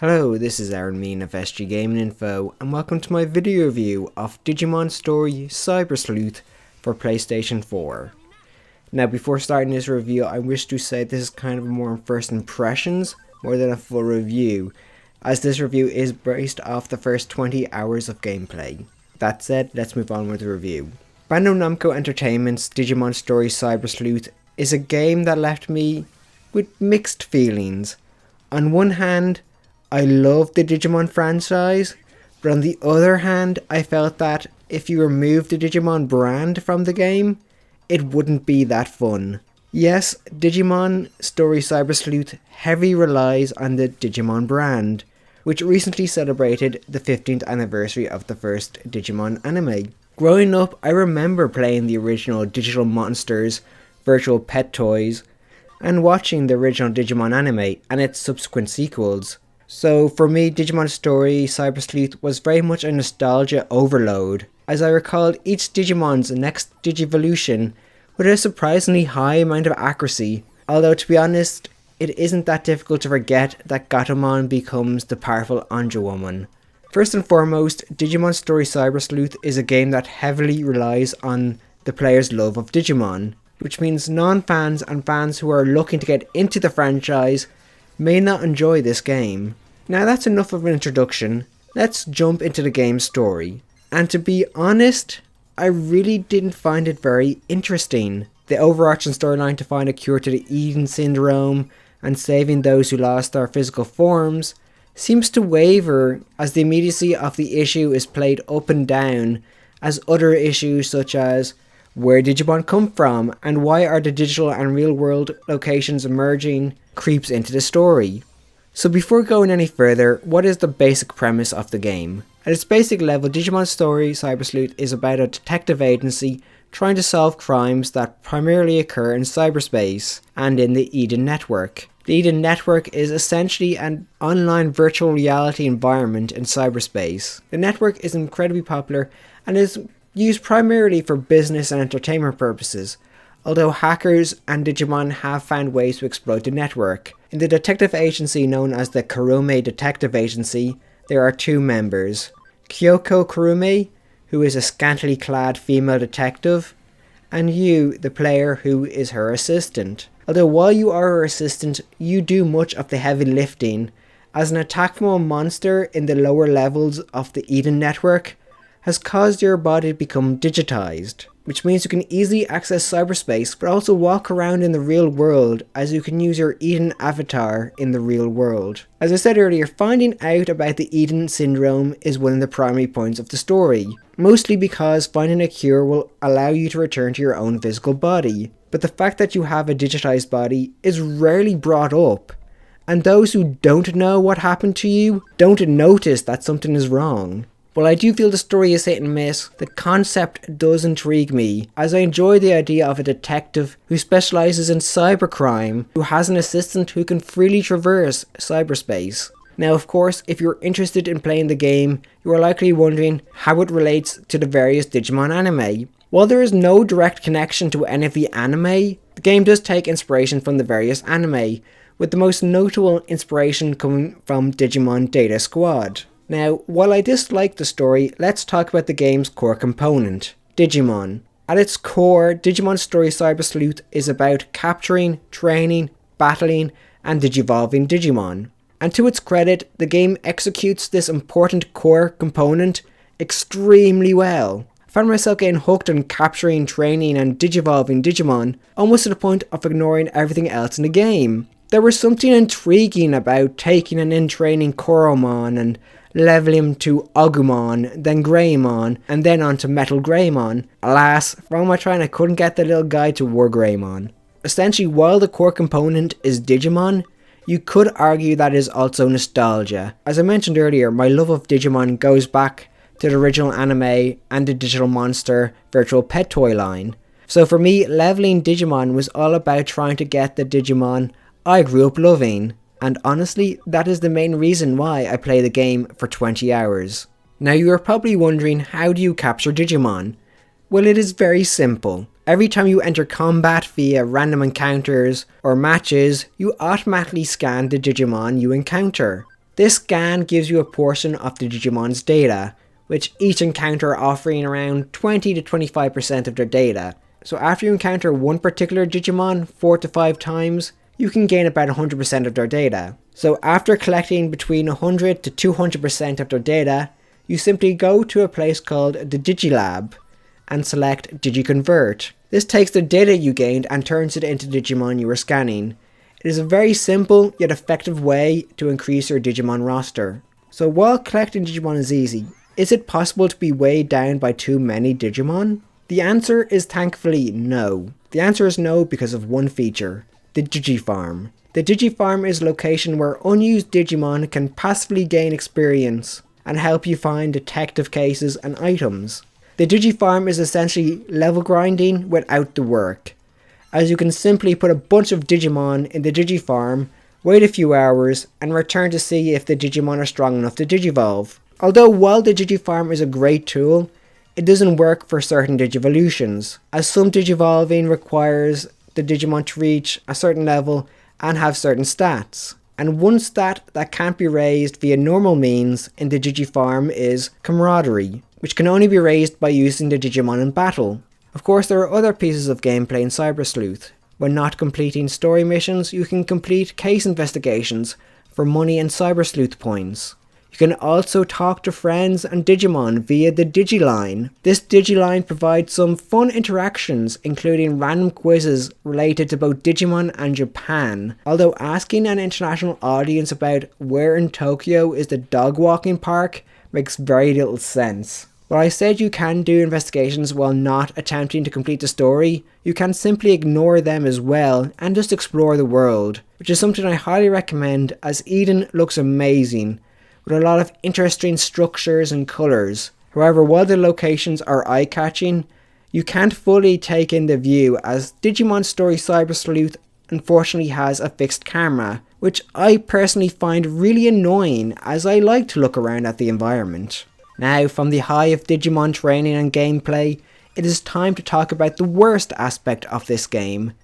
Hello, this is Aaron Mean of SG Gaming Info, and welcome to my video review of Digimon Story Cyber Sleuth for PlayStation 4. Now, before starting this review, I wish to say this is kind of more first impressions more than a full review, as this review is based off the first 20 hours of gameplay. That said, let's move on with the review. Bandai Namco Entertainment's Digimon Story Cyber Sleuth is a game that left me with mixed feelings. On one hand, I love the Digimon franchise, but on the other hand, I felt that if you remove the Digimon brand from the game, it wouldn't be that fun. Yes, Digimon Story Cyber Sleuth heavily relies on the Digimon brand, which recently celebrated the 15th anniversary of the first Digimon anime. Growing up, I remember playing the original Digital Monsters virtual pet toys, and watching the original Digimon anime and its subsequent sequels. So for me, Digimon Story Cyber Sleuth was very much a nostalgia overload, as I recalled each Digimon's next Digivolution with a surprisingly high amount of accuracy, although to be honest, it isn't that difficult to forget that Gatomon becomes the powerful Anja woman. First and foremost, Digimon Story Cyber Sleuth is a game that heavily relies on the player's love of Digimon, which means non-fans and fans who are looking to get into the franchise may not enjoy this game. Now that's enough of an introduction, let's jump into the game's story. And to be honest, I really didn't find it very interesting. The overarching storyline to find a cure to the Eden syndrome and saving those who lost their physical forms seems to waver as the immediacy of the issue is played up and down, as other issues such as where Digimon come from and why are the digital and real world locations emerging creeps into the story. So before going any further, what is the basic premise of the game? At its basic level, Digimon Story Cyber Sleuth is about a detective agency trying to solve crimes that primarily occur in cyberspace and in the Eden Network. The Eden Network is essentially an online virtual reality environment in cyberspace. The network is incredibly popular and is used primarily for business and entertainment purposes, although hackers and Digimon have found ways to exploit the network. In the detective agency known as the Kurume Detective Agency, there are two members: Kyoko Kurume, who is a scantily clad female detective, and you, the player, who is her assistant. Although while you are her assistant, you do much of the heavy lifting, as an attack from a monster in the lower levels of the Eden Network has caused your body to become digitized, which means you can easily access cyberspace but also walk around in the real world, as you can use your Eden avatar in the real world. As I said earlier, finding out about the Eden syndrome is one of the primary points of the story, mostly because finding a cure will allow you to return to your own physical body, but the fact that you have a digitized body is rarely brought up, and those who don't know what happened to you don't notice that something is wrong. While I do feel the story is hit and miss, the concept does intrigue me, as I enjoy the idea of a detective who specialises in cybercrime, who has an assistant who can freely traverse cyberspace. Now of course, if you're interested in playing the game, you are likely wondering how it relates to the various Digimon anime. While there is no direct connection to any of the anime, the game does take inspiration from the various anime, with the most notable inspiration coming from Digimon Data Squad. Now, while I dislike the story, let's talk about the game's core component, Digimon. At its core, Digimon Story Cyber Sleuth is about capturing, training, battling, and digivolving Digimon. And to its credit, the game executes this important core component extremely well. I found myself getting hooked on capturing, training, and digivolving Digimon, almost to the point of ignoring everything else in the game. There was something intriguing about taking and in-training Koromon and leveling him to Agumon, then Greymon, and then on to Metal Greymon. Alas, for all my trying, I couldn't get the little guy to War Greymon. Essentially, while the core component is Digimon, you could argue that it is also nostalgia. As I mentioned earlier, my love of Digimon goes back to the original anime and the Digital Monster virtual pet toy line. So for me, leveling Digimon was all about trying to get the Digimon I grew up loving. And honestly, that is the main reason why I play the game for 20 hours. Now you are probably wondering, how do you capture Digimon? Well, it is very simple. Every time you enter combat via random encounters or matches, you automatically scan the Digimon you encounter. This scan gives you a portion of the Digimon's data, with each encounter offering around 20 to 25% of their data. So after you encounter one particular Digimon 4 to 5 times, you can gain about 100% of their data. So after collecting between 100 to 200% of their data, you simply go to a place called the Digilab and select DigiConvert. This takes the data you gained and turns it into Digimon you were scanning. It is a very simple yet effective way to increase your Digimon roster. So while collecting Digimon is easy, is it possible to be weighed down by too many Digimon? The answer is thankfully no. The answer is no because of one feature, the Digifarm. The Digifarm is a location where unused Digimon can passively gain experience and help you find detective cases and items. The Digifarm is essentially level grinding without the work, as you can simply put a bunch of Digimon in the Digifarm, wait a few hours, and return to see if the Digimon are strong enough to Digivolve. Although while the Digifarm is a great tool, it doesn't work for certain Digivolutions, as some Digivolving requires the Digimon to reach a certain level and have certain stats. And one stat that can't be raised via normal means in the Digifarm is Camaraderie, which can only be raised by using the Digimon in battle. Of course, there are other pieces of gameplay in Cyber Sleuth. When not completing story missions, you can complete case investigations for money and Cyber Sleuth points. You can also talk to friends and Digimon via the Digiline. This Digiline provides some fun interactions, including random quizzes related to both Digimon and Japan, although asking an international audience about where in Tokyo is the dog walking park makes very little sense. While I said you can do investigations while not attempting to complete the story, you can simply ignore them as well and just explore the world, which is something I highly recommend as Eden looks amazing, with a lot of interesting structures and colours. However, while the locations are eye-catching, you can't fully take in the view as Digimon Story Cyber Sleuth unfortunately has a fixed camera, which I personally find really annoying as I like to look around at the environment. Now, from the high of Digimon training and gameplay, it is time to talk about the worst aspect of this game,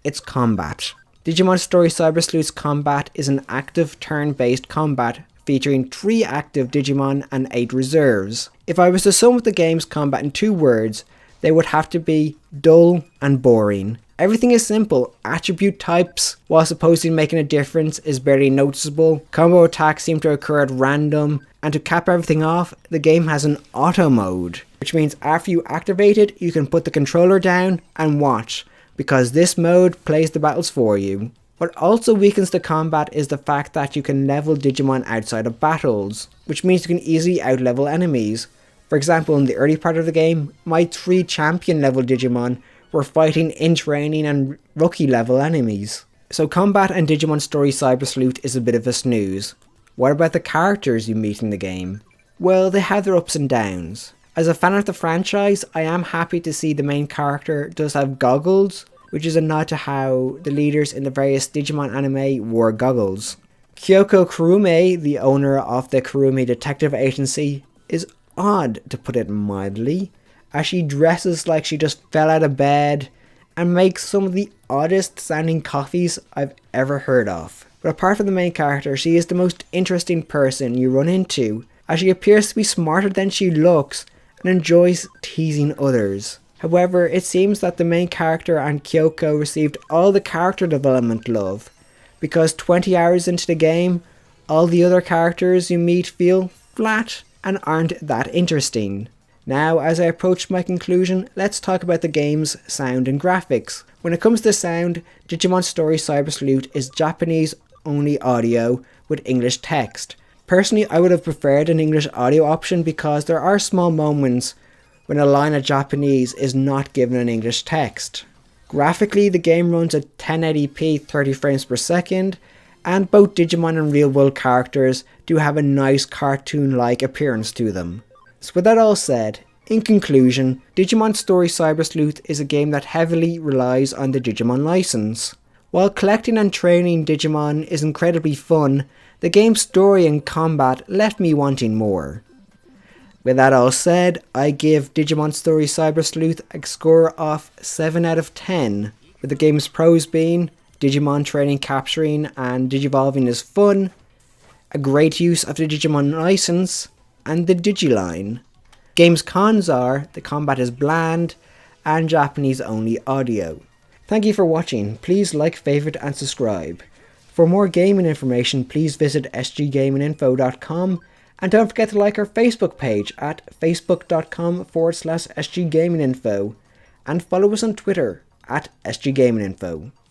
its combat. Digimon Story Cyber Sleuth's combat is an active turn-based combat featuring 3 active Digimon and 8 reserves. If I was to sum up the game's combat in 2 words, they would have to be dull and boring. Everything is simple, attribute types, while supposedly making a difference, is barely noticeable, combo attacks seem to occur at random, and to cap everything off, the game has an auto mode, which means after you activate it, you can put the controller down and watch, because this mode plays the battles for you. What also weakens the combat is the fact that you can level Digimon outside of battles, which means you can easily outlevel enemies. For example, in the early part of the game, my 3 champion level Digimon were fighting in training and rookie level enemies. So combat in Digimon Story Cyber Sleuth is a bit of a snooze. What about the characters you meet in the game? Well, they have their ups and downs. As a fan of the franchise, I am happy to see the main character does have goggles, which is a nod to how the leaders in the various Digimon anime wore goggles. Kyoko Kurume, the owner of the Kurume Detective Agency, is odd to put it mildly, as she dresses like she just fell out of bed and makes some of the oddest sounding coffees I've ever heard of. But apart from the main character, she is the most interesting person you run into, as she appears to be smarter than she looks and enjoys teasing others. However, it seems that the main character and Kyoko received all the character development love, because 20 hours into the game, all the other characters you meet feel flat and aren't that interesting. Now, as I approach my conclusion, let's talk about the game's sound and graphics. When it comes to sound, Digimon Story Cyber Sleuth is Japanese only audio with English text. Personally, I would have preferred an English audio option because there are small moments when a line of Japanese is not given an English text. Graphically, the game runs at 1080p 30 frames per second, and both Digimon and real world characters do have a nice cartoon-like appearance to them. So with that all said, in conclusion, Digimon Story Cyber Sleuth is a game that heavily relies on the Digimon license. While collecting and training Digimon is incredibly fun, the game's story and combat left me wanting more. With that all said, I give Digimon Story Cyber Sleuth a score of 7 out of 10, with the game's pros being Digimon training, capturing and digivolving is fun, a great use of the Digimon license, and the Digiline. Game's cons are the combat is bland and Japanese only audio. Thank you for watching. Please like, favourite and subscribe. For more gaming information, please visit sggaminginfo.com, and don't forget to like our Facebook page at facebook.com/sggaminginfo and follow us on Twitter at sggaminginfo.